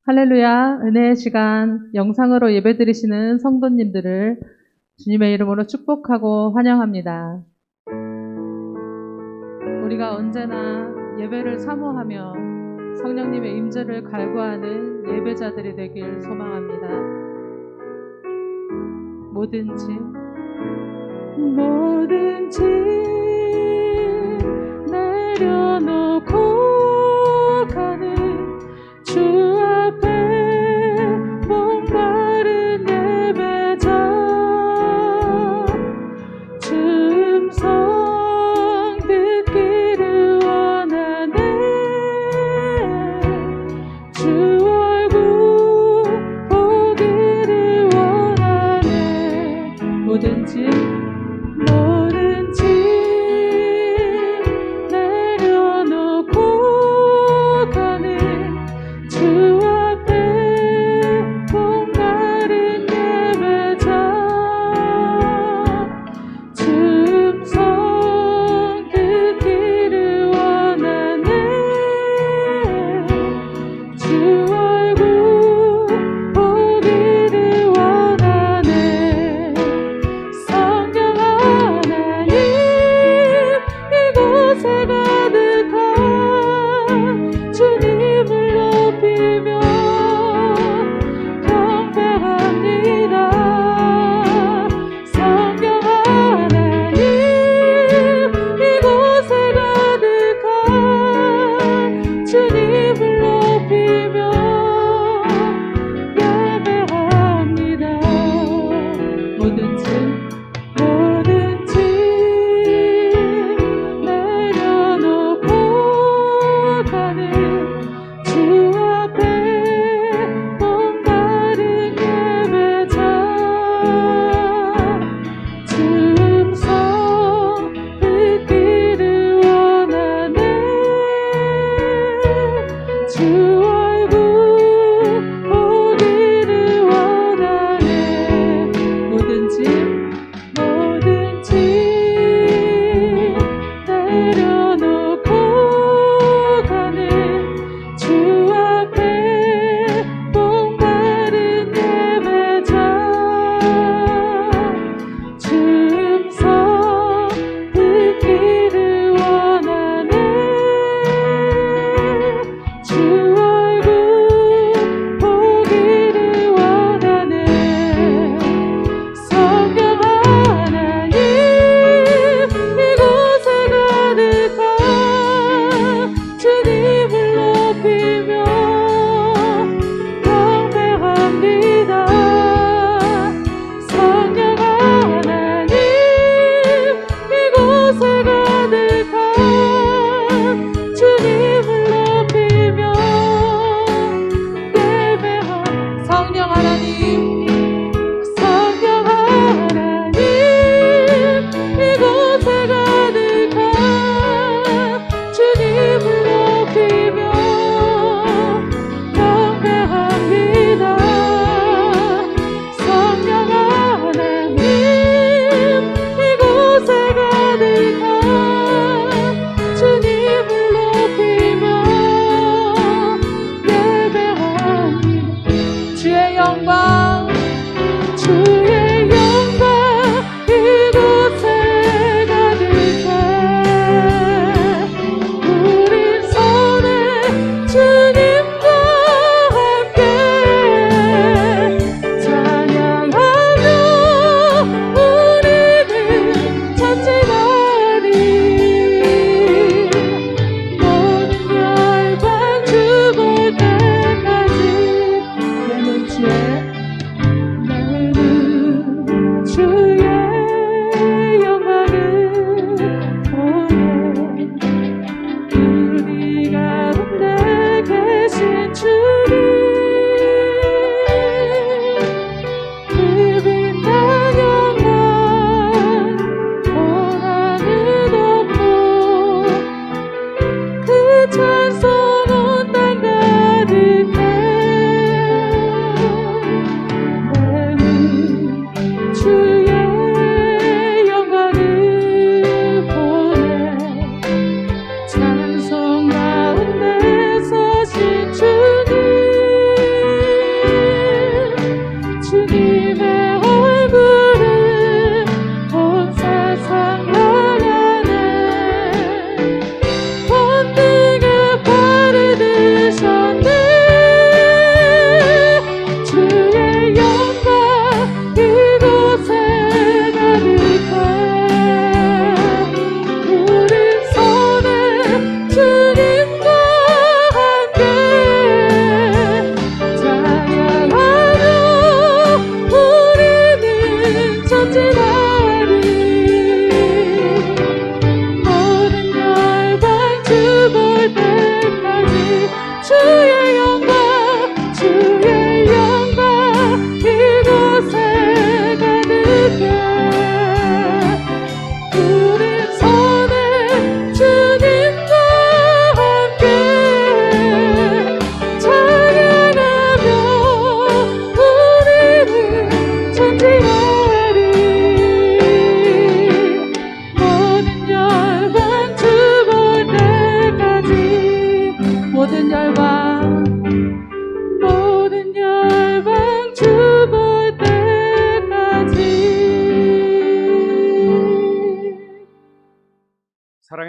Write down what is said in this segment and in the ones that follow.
할렐루야, 은혜의 시간, 영상으로 예배드리시는 성도님들을 주님의 이름으로 축복하고 환영합니다. 우리가 언제나 예배를 사모하며 성령님의 임재를 갈구하는 예배자들이 되길 소망합니다. 뭐든지 내려놓고 가는 주 앞에 목마른 예배자, 주 음성 듣기를 원하네. 주 얼굴 보기를 원하네. 뭐든지 내려놓고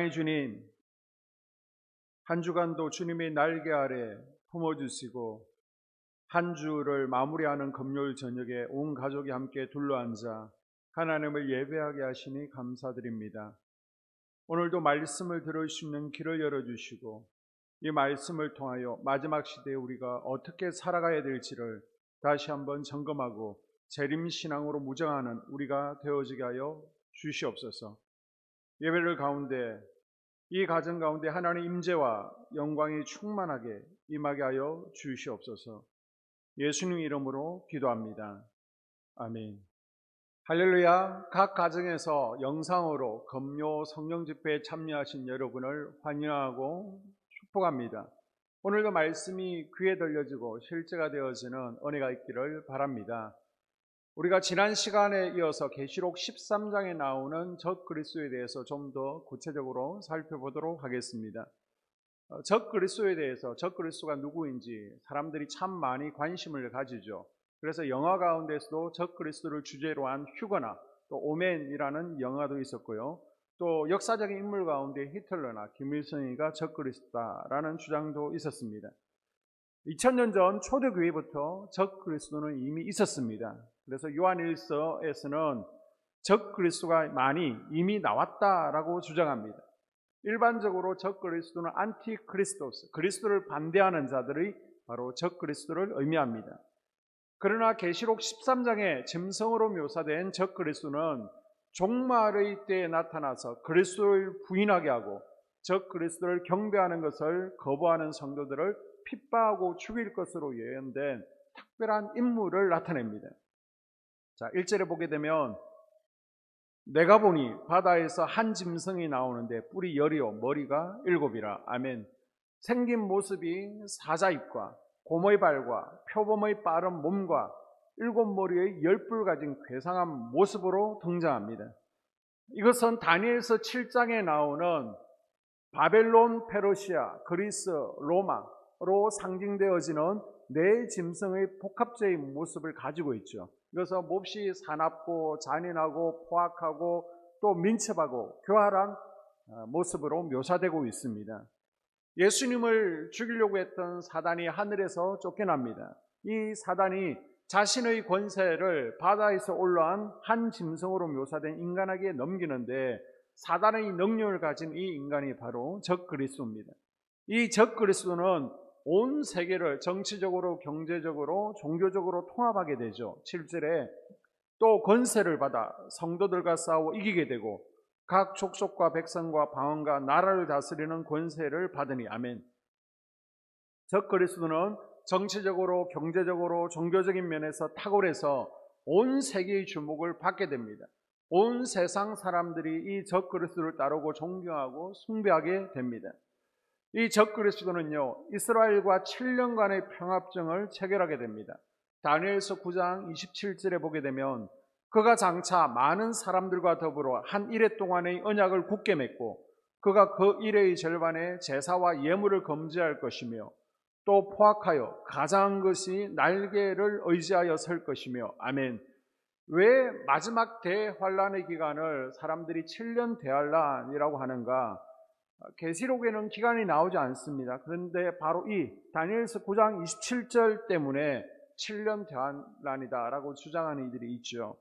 사랑의 주님, 한 주간도 주님의 날개 아래 품어주시고 한 주를 마무리하는 금요일 저녁에 온 가족이 함께 둘러앉아 하나님을 예배하게 하시니 감사드립니다. 오늘도 말씀을 들을 수 있는 길을 열어주시고 이 말씀을 통하여 마지막 시대에 우리가 어떻게 살아가야 될지를 다시 한번 점검하고 재림신앙으로 무장하는 우리가 되어지게 하여 주시옵소서. 예배를 가운데 이 가정 가운데 하나님의 임재와 영광이 충만하게 임하게 하여 주시옵소서. 예수님 이름으로 기도합니다. 아멘. 할렐루야. 각 가정에서 영상으로 금요 성령 집회에 참여하신 여러분을 환영하고 축복합니다. 오늘도 말씀이 귀에 들려지고 실제가 되어지는 은혜가 있기를 바랍니다. 우리가 지난 시간에 이어서 계시록 13장에 나오는 적그리스도에 대해서 좀 더 구체적으로 살펴보도록 하겠습니다. 적그리스도에 대해서 적그리스도가 누구인지 사람들이 참 많이 관심을 가지죠. 그래서 영화 가운데서도 적그리스도를 주제로 한 휴거나 또 오맨이라는 영화도 있었고요. 또 역사적인 인물 가운데 히틀러나 김일성이가 적그리스도다라는 주장도 있었습니다. 2000년 전 초대교회부터 적그리스도는 이미 있었습니다. 그래서 요한일서에서는 적그리스도가 많이 이미 나왔다라고 주장합니다. 일반적으로 적그리스도는 안티크리스토스, 그리스도를 반대하는 자들이 바로 적그리스도를 의미합니다. 그러나 계시록 13장에 짐승으로 묘사된 적그리스도는 종말의 때에 나타나서 그리스도를 부인하게 하고 적그리스도를 경배하는 것을 거부하는 성도들을 핍박하고 죽일 것으로 예언된 특별한 인물을 나타냅니다. 자, 1절에 보게 되면 내가 보니 바다에서 한 짐승이 나오는데 뿔이 10이요 머리가 7이라. 아멘. 생긴 모습이 사자입과 곰의 발과 표범의 빠른 몸과 7머리의 10뿔 가진 괴상한 모습으로 등장합니다. 이것은 다니엘서 7장에 나오는 바벨론, 페르시아, 그리스, 로마로 상징되어지는 네 짐승의 복합체의 모습을 가지고 있죠. 이것은 몹시 사납고 잔인하고 포악하고 또 민첩하고 교활한 모습으로 묘사되고 있습니다. 예수님을 죽이려고 했던 사단이 하늘에서 쫓겨납니다. 이 사단이 자신의 권세를 바다에서 올라온 한 짐승으로 묘사된 인간에게 넘기는데 사단의 능력을 가진 이 인간이 바로 적그리스도입니다. 이 적그리스도는 온 세계를 정치적으로, 경제적으로, 종교적으로 통합하게 되죠. 7절에 또 권세를 받아 성도들과 싸워 이기게 되고 각 족속과 백성과 방언과 나라를 다스리는 권세를 받으니. 아멘. 적그리스도는 정치적으로, 경제적으로, 종교적인 면에서 탁월해서 온 세계의 주목을 받게 됩니다. 온 세상 사람들이 이 적그리스도를 따르고 존경하고 숭배하게 됩니다. 이 적그리스도는요, 이스라엘과 7년간의 평화증을 체결하게 됩니다. 다니엘서 9장 27절에 보게 되면 그가 장차 많은 사람들과 더불어 한 일해 동안의 언약을 굳게 맺고 그가 그 일해의 절반에 제사와 예물을 금지할 것이며 또 포악하여 가장한 것이 날개를 의지하여 설 것이며. 아멘. 왜 마지막 대환란의 기간을 사람들이 7년 대환란이라고 하는가? 계시록에는 기간이 나오지 않습니다. 그런데 바로 이 다니엘서 9장 27절 때문에 7년 대환란이다라고 주장하는 이들이 있죠.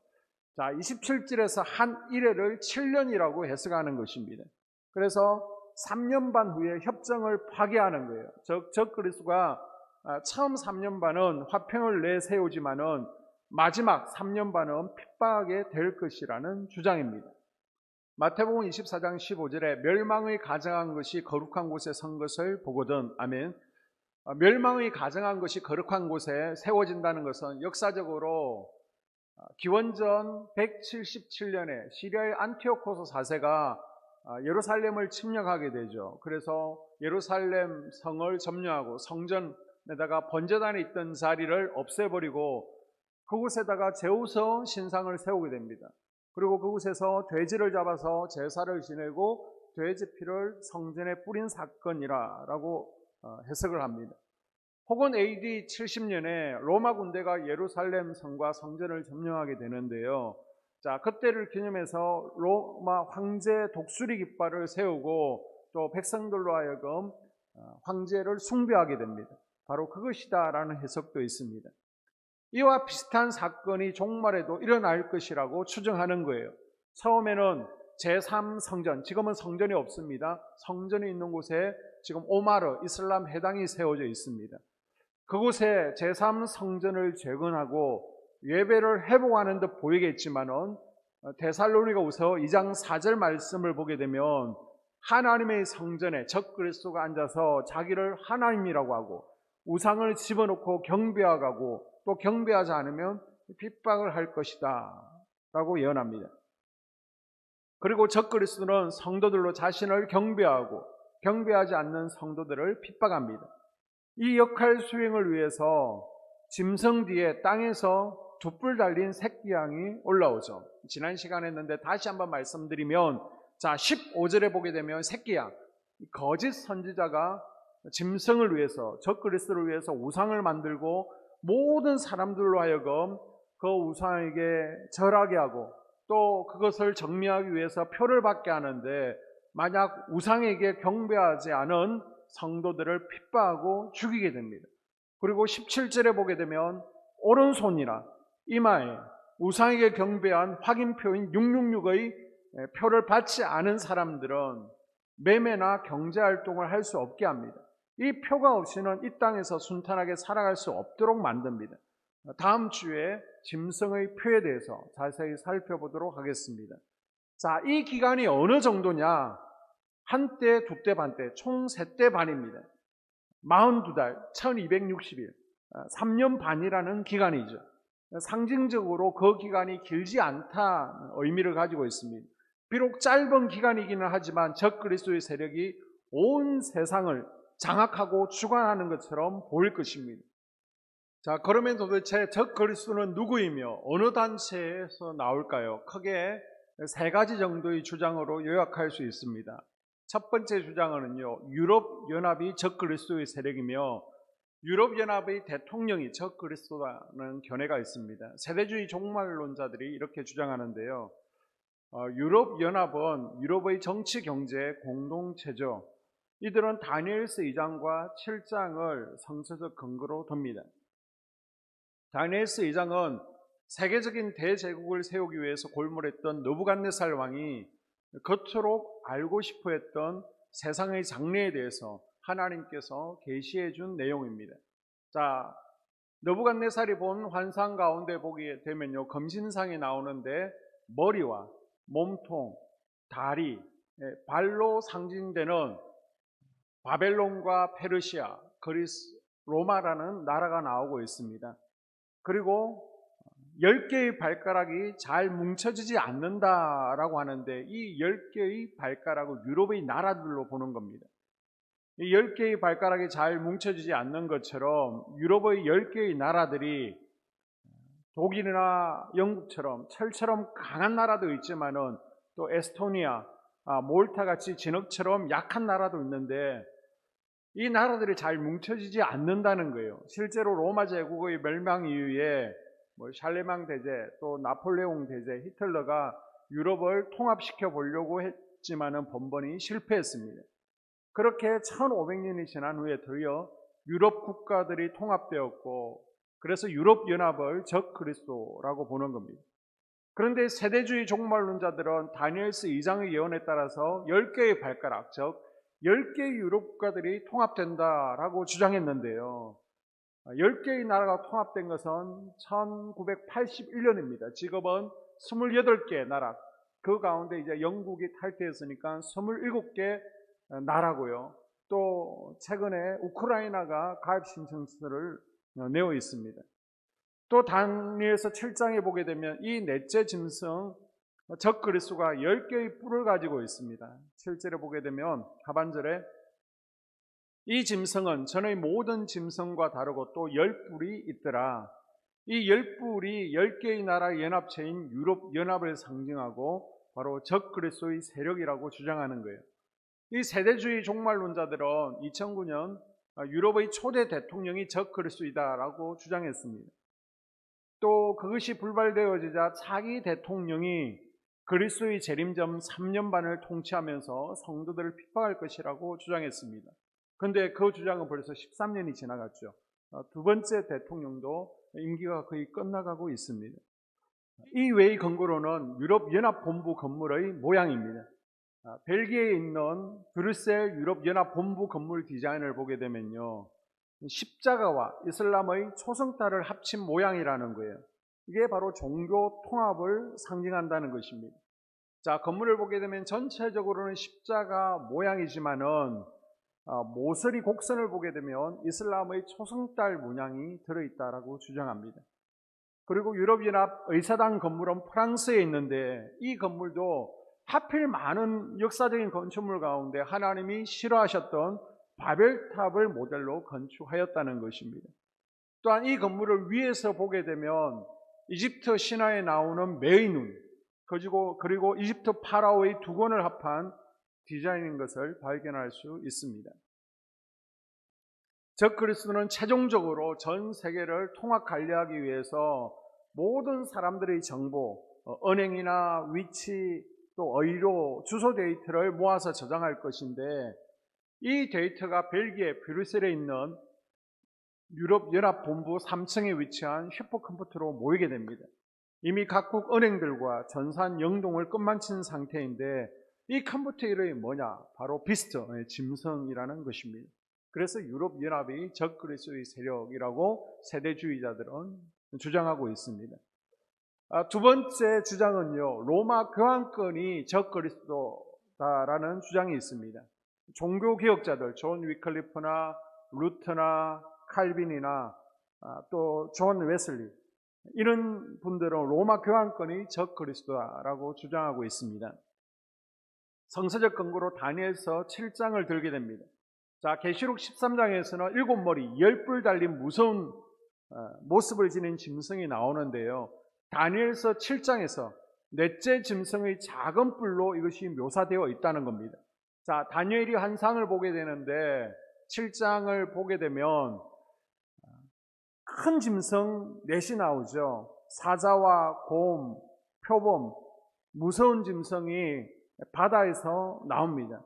자, 27절에서 한 일회를 7년이라고 해석하는 것입니다. 그래서 3년 반 후에 협정을 파기하는 거예요. 적그리스도가 처음 3년 반은 화평을 내세우지만은 마지막 3년 반은 핍박하게 될 것이라는 주장입니다. 마태복음 24장 15절에 멸망의 가정한 것이 거룩한 곳에 선 것을 보거든. 아멘. 멸망의 가정한 것이 거룩한 곳에 세워진다는 것은 역사적으로 기원전 177년에 시리아의 안티오코스 4세가 예루살렘을 침략하게 되죠. 그래서 예루살렘 성을 점령하고 성전에다가 번제단에 있던 자리를 없애버리고 그곳에다가 제우스 신상을 세우게 됩니다. 그리고 그곳에서 돼지를 잡아서 제사를 지내고 돼지 피를 성전에 뿌린 사건이라고 해석을 합니다. 혹은 AD 70년에 로마 군대가 예루살렘 성과 성전을 점령하게 되는데요. 자, 그때를 기념해서 로마 황제 독수리 깃발을 세우고 또 백성들로 하여금 황제를 숭배하게 됩니다. 바로 그것이다라는 해석도 있습니다. 이와 비슷한 사건이 종말에도 일어날 것이라고 추정하는 거예요. 처음에는 제3성전, 지금은 성전이 없습니다. 성전이 있는 곳에 지금 오마르 이슬람 해당이 세워져 있습니다. 그곳에 제3성전을 재건하고 예배를 회복하는 듯 보이겠지만은 데살로니가후서 2장 4절 말씀을 보게 되면 하나님의 성전에 적그리스도가 앉아서 자기를 하나님이라고 하고 우상을 집어넣고 경배하고 또 경배하지 않으면 핍박을 할 것이다 라고 예언합니다. 그리고 적그리스도는 성도들로 자신을 경배하고 경배하지 않는 성도들을 핍박합니다. 이 역할 수행을 위해서 짐승 뒤에 땅에서 두 뿔 달린 새끼양이 올라오죠. 지난 시간에 했는데 다시 한번 말씀드리면, 자 15절에 보게 되면 새끼양, 거짓 선지자가 짐승을 위해서, 적그리스도를 위해서 우상을 만들고 모든 사람들로 하여금 그 우상에게 절하게 하고 또 그것을 정리하기 위해서 표를 받게 하는데, 만약 우상에게 경배하지 않은 성도들을 핍박하고 죽이게 됩니다. 그리고 17절에 보게 되면 오른손이나 이마에 우상에게 경배한 확인표인 666의 표를 받지 않은 사람들은 매매나 경제활동을 할 수 없게 합니다. 이 표가 없이는 이 땅에서 순탄하게 살아갈 수 없도록 만듭니다. 다음 주에 짐승의 표에 대해서 자세히 살펴보도록 하겠습니다. 자, 이 기간이 어느 정도냐? 한때, 두때, 반때, 총 3때 반입니다. 42달, 1260일, 3년 반이라는 기간이죠. 상징적으로 그 기간이 길지 않다 의미를 가지고 있습니다. 비록 짧은 기간이기는 하지만 적그리스도의 세력이 온 세상을 장악하고 주관하는 것처럼 보일 것입니다. 자, 그러면 도대체 적그리스도는 누구이며 어느 단체에서 나올까요? 크게 3가지 정도의 주장으로 요약할 수 있습니다. 첫 번째 주장은요, 유럽연합이 적그리스도의 세력이며 유럽연합의 대통령이 적그리스도라는 견해가 있습니다. 세대주의 종말론자들이 이렇게 주장하는데요. 유럽연합은 유럽의 정치 경제 공동체죠. 이들은 다니엘서 2장과 7장을 성서적 근거로 듭니다. 다니엘서 2장은 세계적인 대제국을 세우기 위해서 골몰했던 느부갓네살 왕이 그토록 알고 싶어 했던 세상의 장래에 대해서 하나님께서 계시해 준 내용입니다. 자, 느부갓네살이 본 환상 가운데 보게 되면요, 검신상이 나오는데 머리와 몸통, 다리, 발로 상징되는 바벨론과 페르시아, 그리스, 로마라는 나라가 나오고 있습니다. 그리고 10개의 발가락이 잘 뭉쳐지지 않는다라고 하는데, 이 10개의 발가락을 유럽의 나라들로 보는 겁니다. 이 10개의 발가락이 잘 뭉쳐지지 않는 것처럼 유럽의 10개의 나라들이 독일이나 영국처럼 철처럼 강한 나라도 있지만은 또 에스토니아, 몰타 같이 진흙처럼 약한 나라도 있는데, 이 나라들이 잘 뭉쳐지지 않는다는 거예요. 실제로 로마 제국의 멸망 이후에 샬레망 대제, 또 나폴레옹 대제, 히틀러가 유럽을 통합시켜 보려고 했지만은 번번이 실패했습니다. 그렇게 1500년이 지난 후에 드디어 유럽 국가들이 통합되었고, 그래서 유럽연합을 적그리스도라고 보는 겁니다. 그런데 세대주의 종말론자들은 다니엘서 2장의 예언에 따라서 10개의 발가락, 즉 10개의 유럽 국가들이 통합된다라고 주장했는데요. 10개의 나라가 통합된 것은 1981년입니다. 지금은 28개 나라, 그 가운데 이제 영국이 탈퇴했으니까 27개 나라고요. 또 최근에 우크라이나가 가입 신청서를 내어 있습니다. 또 다니엘서 7장에 보게 되면 이 넷째 짐승 적그리스도가 10개의 뿔을 가지고 있습니다. 7절에 보게 되면 하반절에 이 짐승은 전의 모든 짐승과 다르고 또 10뿔이 있더라. 이 10뿔이 10개의 나라 연합체인 유럽연합을 상징하고 바로 적그리스도의 세력이라고 주장하는 거예요. 이 세대주의 종말론자들은 2009년 유럽의 초대 대통령이 적그리스도이다라고 주장했습니다. 또 그것이 불발되어지자 차기 대통령이 그리스도의 재림전 3년 반을 통치하면서 성도들을 핍박할 것이라고 주장했습니다. 그런데 그 주장은 벌써 13년이 지나갔죠. 두 번째 대통령도 임기가 거의 끝나가고 있습니다. 이 외의 근거로는 유럽연합본부 건물의 모양입니다. 벨기에에 있는 브뤼셀 유럽연합본부 건물 디자인을 보게 되면요, 십자가와 이슬람의 초승달을 합친 모양이라는 거예요. 이게 바로 종교 통합을 상징한다는 것입니다. 자, 건물을 보게 되면 전체적으로는 십자가 모양이지만은 모서리 곡선을 보게 되면 이슬람의 초승달 문양이 들어있다라고 주장합니다. 그리고 유럽연합 의사당 건물은 프랑스에 있는데 이 건물도 하필 많은 역사적인 건축물 가운데 하나님이 싫어하셨던 바벨탑을 모델로 건축하였다는 것입니다. 또한 이 건물을 위에서 보게 되면 이집트 신화에 나오는 매의 눈, 그리고 이집트 파라오의 두 권을 합한 디자인인 것을 발견할 수 있습니다. 적그리스도는 최종적으로 전 세계를 통합 관리하기 위해서 모든 사람들의 정보, 은행이나 위치, 또 의료, 주소 데이터를 모아서 저장할 것인데 이 데이터가 벨기에 브뤼셀에 있는 유럽연합본부 3층에 위치한 슈퍼컴퓨터로 모이게 됩니다. 이미 각국 은행들과 전산 연동을 끝마친 상태인데 이 컴퓨터 이름이 뭐냐? 바로 비스트, 짐승이라는 것입니다. 그래서 유럽연합이 적그리스도의 세력이라고 세대주의자들은 주장하고 있습니다. 두 번째 주장은요, 로마 교황권이 적그리스도다라는 주장이 있습니다. 종교개혁자들, 존 위클리프나 루터나 칼빈이나 또 존 웨슬리, 이런 분들은 로마 교황권이 적그리스도다라고 주장하고 있습니다. 성서적 근거로 다니엘서 7장을 들게 됩니다. 자, 계시록 13장에서는 7머리 10뿔 달린 무서운 모습을 지닌 짐승이 나오는데요, 다니엘서 7장에서 넷째 짐승의 작은 뿔로 이것이 묘사되어 있다는 겁니다. 자, 다니엘이 한 상을 보게 되는데 7장을 보게 되면 큰 짐승 넷이 나오죠. 사자와 곰, 표범, 무서운 짐승이 바다에서 나옵니다.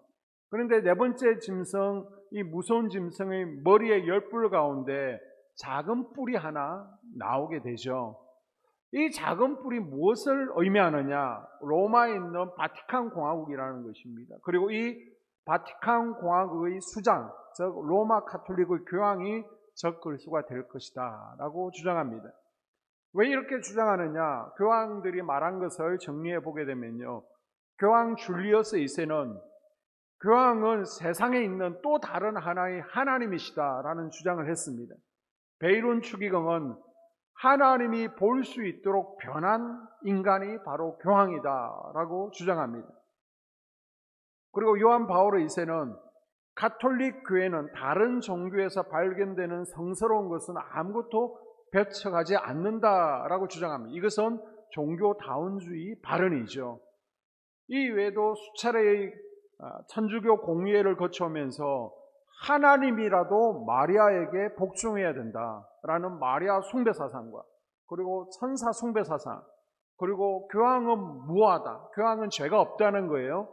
그런데 네 번째 짐승, 이 무서운 짐승의 머리에 10뿔 가운데 작은 뿔이 하나 나오게 되죠. 이 작은 뿔이 무엇을 의미하느냐? 로마에 있는 바티칸 공화국이라는 것입니다. 그리고 이 바티칸 공화국의 수장, 즉 로마 카톨릭의 교황이 적그리스도가 될 것이다 라고 주장합니다. 왜 이렇게 주장하느냐? 교황들이 말한 것을 정리해 보게 되면요, 교황 줄리어스 2세는 교황은 세상에 있는 또 다른 하나의 하나님이시다라는 주장을 했습니다. 베이론 추기경은 하나님이 볼 수 있도록 변한 인간이 바로 교황이다라고 주장합니다. 그리고 요한 바오로 2세는 가톨릭 교회는 다른 종교에서 발견되는 성스러운 것은 아무것도 배척하지 않는다라고 주장합니다. 이것은 종교다운주의 발언이죠. 이 외에도 수차례의 천주교 공의회를 거쳐오면서 하나님이라도 마리아에게 복종해야 된다라는 마리아 숭배 사상과, 그리고 천사 숭배 사상, 그리고 교황은 무하다, 교황은 죄가 없다는 거예요.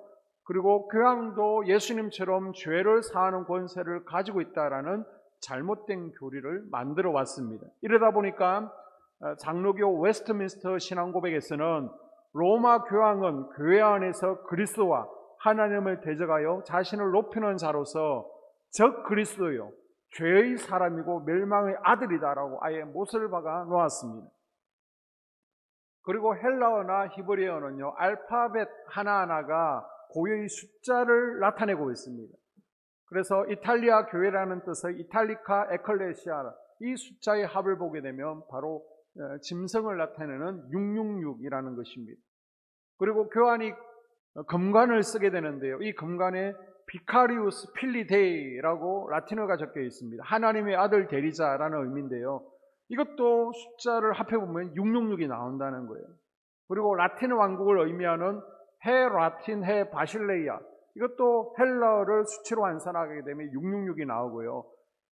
그리고 교황도 예수님처럼 죄를 사하는 권세를 가지고 있다라는 잘못된 교리를 만들어 왔습니다. 이러다 보니까 장로교 웨스트민스터 신앙고백에서는 로마 교황은 교회 안에서 그리스도와 하나님을 대적하여 자신을 높이는 자로서 적 그리스도요, 죄의 사람이고 멸망의 아들이다라고 아예 못을 박아 놓았습니다. 그리고 헬라어나 히브리어는요, 알파벳 하나하나가 고유의 숫자를 나타내고 있습니다. 그래서 이탈리아 교회라는 뜻의 이탈리카 에클레시아, 이 숫자의 합을 보게 되면 바로 짐승을 나타내는 666이라는 것입니다. 그리고 교환이 금관을 쓰게 되는데요, 이 금관에 비카리우스 필리데이라고 라틴어가 적혀 있습니다. 하나님의 아들 대리자라는 의미인데요, 이것도 숫자를 합해보면 666이 나온다는 거예요. 그리고 라틴 왕국을 의미하는 해 라틴, 해 바실레이아, 이것도 헬라어를 수치로 환산하게 되면 666이 나오고요.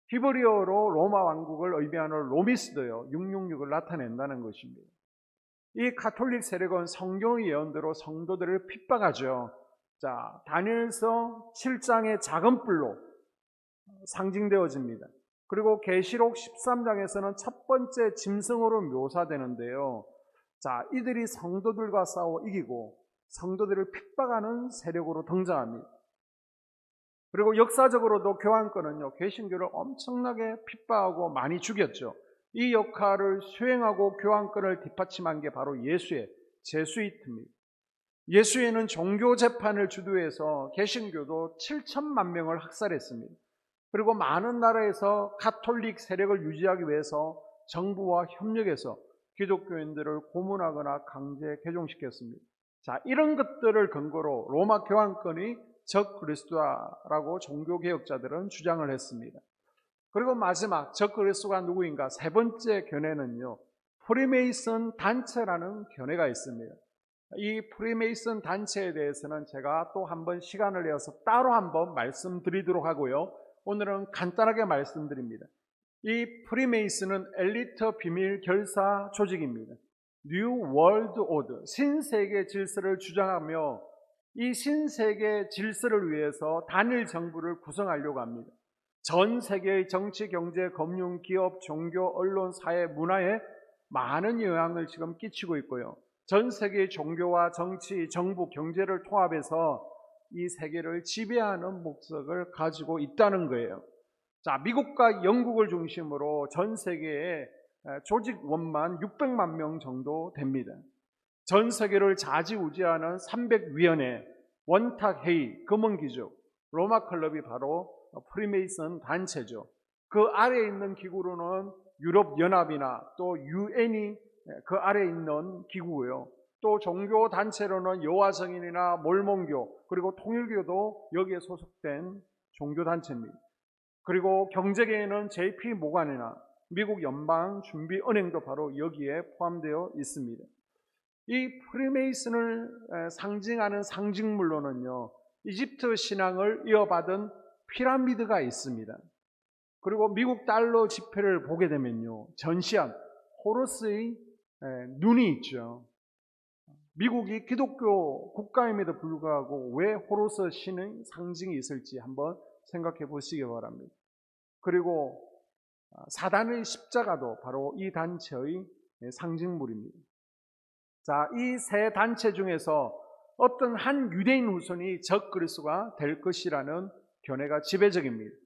히브리어로 로마 왕국을 의미하는 로미스도요 666을 나타낸다는 것입니다. 이 가톨릭 세력은 성경의 예언대로 성도들을 핍박하죠. 자, 다니엘서 7장의 작은 뿔로 상징되어집니다. 그리고 계시록 13장에서는 첫 번째 짐승으로 묘사되는데요. 자, 이들이 성도들과 싸워 이기고 성도들을 핍박하는 세력으로 등장합니다. 그리고 역사적으로도 교황권은요, 개신교를 엄청나게 핍박하고 많이 죽였죠. 이 역할을 수행하고 교황권을 뒷받침한 게 바로 예수의 제수이트입니다. 예수회는 종교 재판을 주도해서 개신교도 7천만 명을 학살했습니다. 그리고 많은 나라에서 가톨릭 세력을 유지하기 위해서 정부와 협력해서 기독교인들을 고문하거나 강제 개종시켰습니다. 자, 이런 것들을 근거로 로마 교황권이 적 그리스도라고 종교개혁자들은 주장을 했습니다. 그리고 마지막 적 그리스도가 누구인가? 세 번째 견해는요, 프리메이슨 단체라는 견해가 있습니다. 이 프리메이슨 단체에 대해서는 제가 또 한번 시간을 내어서 따로 한번 말씀드리도록 하고요. 오늘은 간단하게 말씀드립니다. 이 프리메이슨은 엘리트 비밀 결사 조직입니다. 뉴 월드 오더, 신세계 질서를 주장하며 이 신세계 질서를 위해서 단일 정부를 구성하려고 합니다. 전 세계의 정치, 경제, 금융, 기업, 종교, 언론, 사회, 문화에 많은 영향을 지금 끼치고 있고요. 전 세계의 종교와 정치, 정부, 경제를 통합해서 이 세계를 지배하는 목적을 가지고 있다는 거예요. 자, 미국과 영국을 중심으로 전 세계에 조직원만 600만 명 정도 됩니다. 전 세계를 좌지우지하는 300위원회, 원탁회의, 금은기적, 로마 클럽이 바로 프리메이슨 단체죠. 그 아래에 있는 기구로는 유럽연합이나 또 유엔이 그 아래에 있는 기구고요. 또 종교 단체로는 여호와정인이나 몰몬교, 그리고 통일교도 여기에 소속된 종교단체입니다. 그리고 경제계에는 JP 모간이나 미국 연방준비은행도 바로 여기에 포함되어 있습니다. 이 프리메이슨을 상징하는 상징물로는요, 이집트 신앙을 이어받은 피라미드가 있습니다. 그리고 미국 달러 지폐를 보게 되면요, 전시한 호루스의 눈이 있죠. 미국이 기독교 국가임에도 불구하고 왜 호루스 신의 상징이 있을지 한번 생각해 보시기 바랍니다. 그리고 사단의 십자가도 바로 이 단체의 상징물입니다. 자, 이 세 단체 중에서 어떤 한 유대인 후손이 적 그리스도가 될 것이라는 견해가 지배적입니다.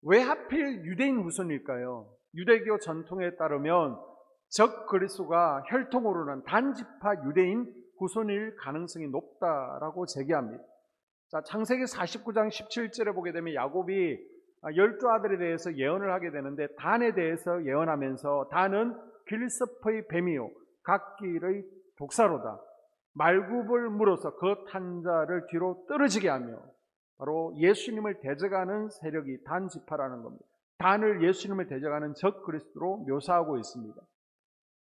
왜 하필 유대인 후손일까요? 유대교 전통에 따르면 적 그리스도가 혈통으로는 단지파 유대인 후손일 가능성이 높다라고 제기합니다. 자, 창세기 49장 17절에 보게 되면 야곱이 12아들에 대해서 예언을 하게 되는데, 단에 대해서 예언하면서 단은 길섭의 뱀이요 갓길의 독사로다. 말굽을 물어서 그 탄자를 뒤로 떨어지게 하며, 바로 예수님을 대적하는 세력이 단지파라는 겁니다. 단을 예수님을 대적하는 적 그리스도로 묘사하고 있습니다.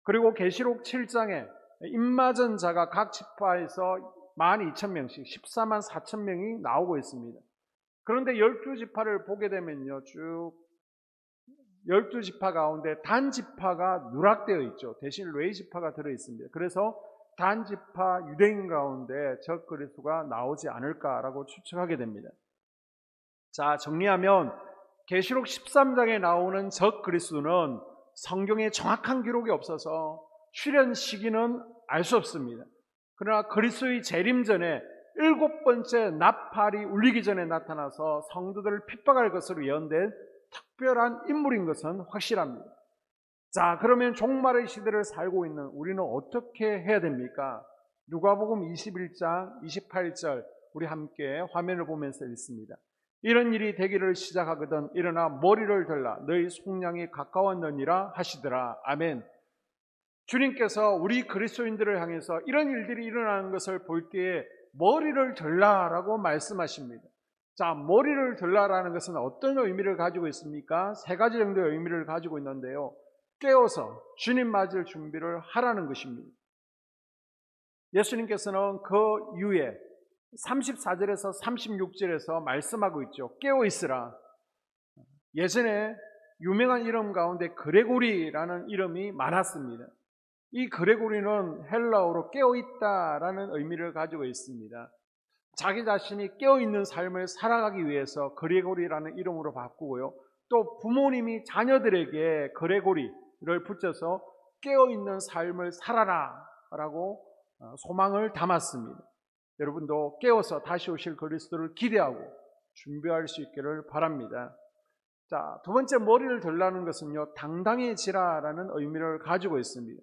그리고 계시록 7장에 입맞은 자가 각 지파에서 12,000명씩 14만 4천 명이 나오고 있습니다. 그런데 12지파를 보게 되면요, 쭉 12지파 가운데 단지파가 누락되어 있죠. 대신 레위지파가 들어있습니다. 그래서 단지파 유대인 가운데 적 그리스도가 나오지 않을까라고 추측하게 됩니다. 자, 정리하면 계시록 13장에 나오는 적 그리스도는 성경에 정확한 기록이 없어서 출현 시기는 알 수 없습니다. 그러나 그리스도의 재림 전에 7번째 나팔이 울리기 전에 나타나서 성도들을 핍박할 것으로 예언된 특별한 인물인 것은 확실합니다. 자, 그러면 종말의 시대를 살고 있는 우리는 어떻게 해야 됩니까? 누가복음 21장 28절 우리 함께 화면을 보면서 읽습니다. 이런 일이 되기를 시작하거든 일어나 머리를 들라 너희 속량이 가까웠느니라 하시더라. 아멘. 주님께서 우리 그리스도인들을 향해서 이런 일들이 일어나는 것을 볼 때에 머리를 들라라고 말씀하십니다. 자, 머리를 들라라는 것은 어떤 의미를 가지고 있습니까? 세 가지 정도의 의미를 가지고 있는데요. 깨어서 주님 맞을 준비를 하라는 것입니다. 예수님께서는 그 이후에 34절에서 36절에서 말씀하고 있죠. 깨어 있으라. 예전에 유명한 이름 가운데 그레고리라는 이름이 많았습니다. 이 그레고리는 헬라어로 깨어있다라는 의미를 가지고 있습니다. 자기 자신이 깨어있는 삶을 살아가기 위해서 그레고리라는 이름으로 바꾸고요. 또 부모님이 자녀들에게 그레고리를 붙여서 깨어있는 삶을 살아라 라고 소망을 담았습니다. 여러분도 깨어서 다시 오실 그리스도를 기대하고 준비할 수 있기를 바랍니다. 자, 두 번째 머리를 들라는 것은요, 당당해지라라는 의미를 가지고 있습니다.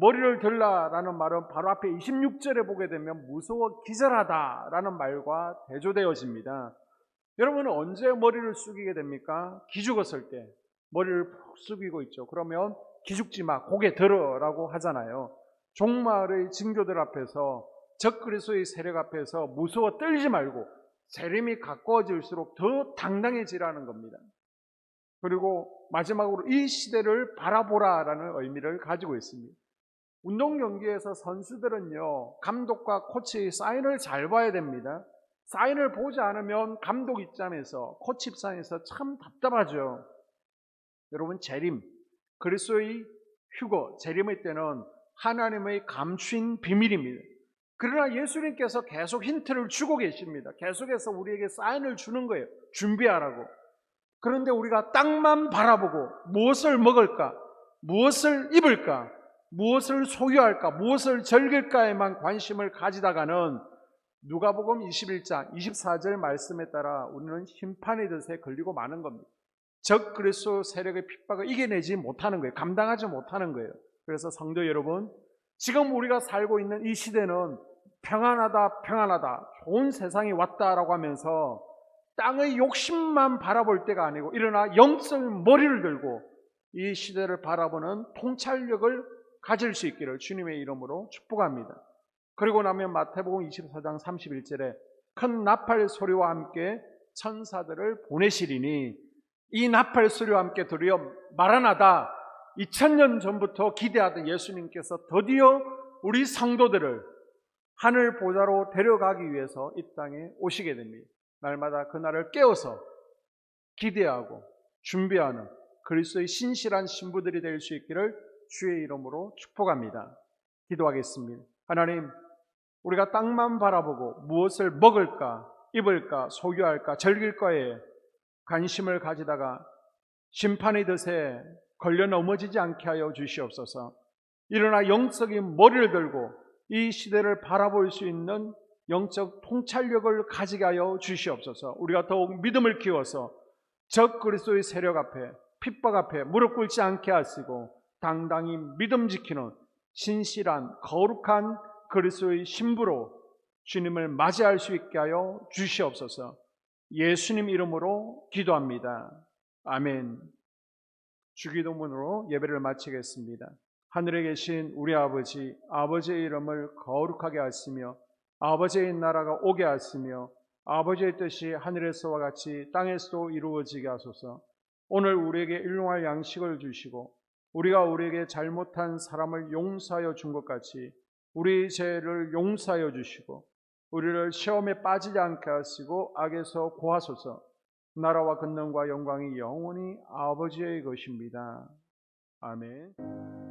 머리를 들라라는 말은 바로 앞에 26절에 보게 되면 무서워 기절하다라는 말과 대조되어집니다. 여러분은 언제 머리를 숙이게 됩니까? 기죽었을 때 머리를 푹 숙이고 있죠. 그러면 기죽지 마, 고개 들어라고 하잖아요. 종말의 징조들 앞에서, 적그리스도의 세력 앞에서 무서워 떨지 말고 재림이 가까워질수록 더 당당해지라는 겁니다. 그리고 마지막으로 이 시대를 바라보라라는 의미를 가지고 있습니다. 운동 경기에서 선수들은요, 감독과 코치의 사인을 잘 봐야 됩니다. 사인을 보지 않으면 감독 입장에서, 코치 입장에서 참 답답하죠. 여러분, 재림, 그리스도의 휴거, 재림의 때는 하나님의 감추인 비밀입니다. 그러나 예수님께서 계속 힌트를 주고 계십니다. 계속해서 우리에게 사인을 주는 거예요. 준비하라고. 그런데 우리가 땅만 바라보고 무엇을 먹을까, 무엇을 입을까, 무엇을 소유할까, 무엇을 즐길까에만 관심을 가지다가는 누가복음 21장 24절 말씀에 따라 우리는 심판의 덫에 걸리고 마는 겁니다. 적 그리스도 세력의 핍박을 이겨내지 못하는 거예요. 감당하지 못하는 거예요. 그래서 성도 여러분, 지금 우리가 살고 있는 이 시대는 평안하다, 평안하다, 좋은 세상이 왔다라고 하면서 땅의 욕심만 바라볼 때가 아니고, 일어나 영적인 머리를 들고 이 시대를 바라보는 통찰력을 가질 수 있기를 주님의 이름으로 축복합니다. 그리고 나면 마태복음 24장 31절에 큰 나팔 소리와 함께 천사들을 보내시리니, 이 나팔 소리와 함께 들으여 마라나다, 2000년 전부터 기대하던 예수님께서 드디어 우리 성도들을 하늘 보좌로 데려가기 위해서 이 땅에 오시게 됩니다. 날마다 그날을 깨워서 기대하고 준비하는 그리스도의 신실한 신부들이 될 수 있기를 주의 이름으로 축복합니다. 기도하겠습니다. 하나님, 우리가 땅만 바라보고 무엇을 먹을까, 입을까, 소유할까, 즐길 거에 관심을 가지다가 심판의 덫에 걸려 넘어지지 않게 하여 주시옵소서. 일어나 영적인 머리를 들고 이 시대를 바라볼 수 있는 영적 통찰력을 가지게 하여 주시옵소서. 우리가 더욱 믿음을 키워서 적 그리스도의 세력 앞에, 핍박 앞에 무릎 꿇지 않게 하시고 당당히 믿음 지키는 신실한 거룩한 그리스도의 신부로 주님을 맞이할 수 있게 하여 주시옵소서. 예수님 이름으로 기도합니다. 아멘. 주기도문으로 예배를 마치겠습니다. 하늘에 계신 우리 아버지, 아버지의 이름을 거룩하게 하시며 아버지의 나라가 오게 하시며 아버지의 뜻이 하늘에서와 같이 땅에서도 이루어지게 하소서. 오늘 우리에게 일용할 양식을 주시고 우리가 우리에게 잘못한 사람을 용서하여 준 것 같이 우리 죄를 용서하여 주시고 우리를 시험에 빠지지 않게 하시고 악에서 구하소서. 나라와 권능과 영광이 영원히 아버지의 것입니다. 아멘.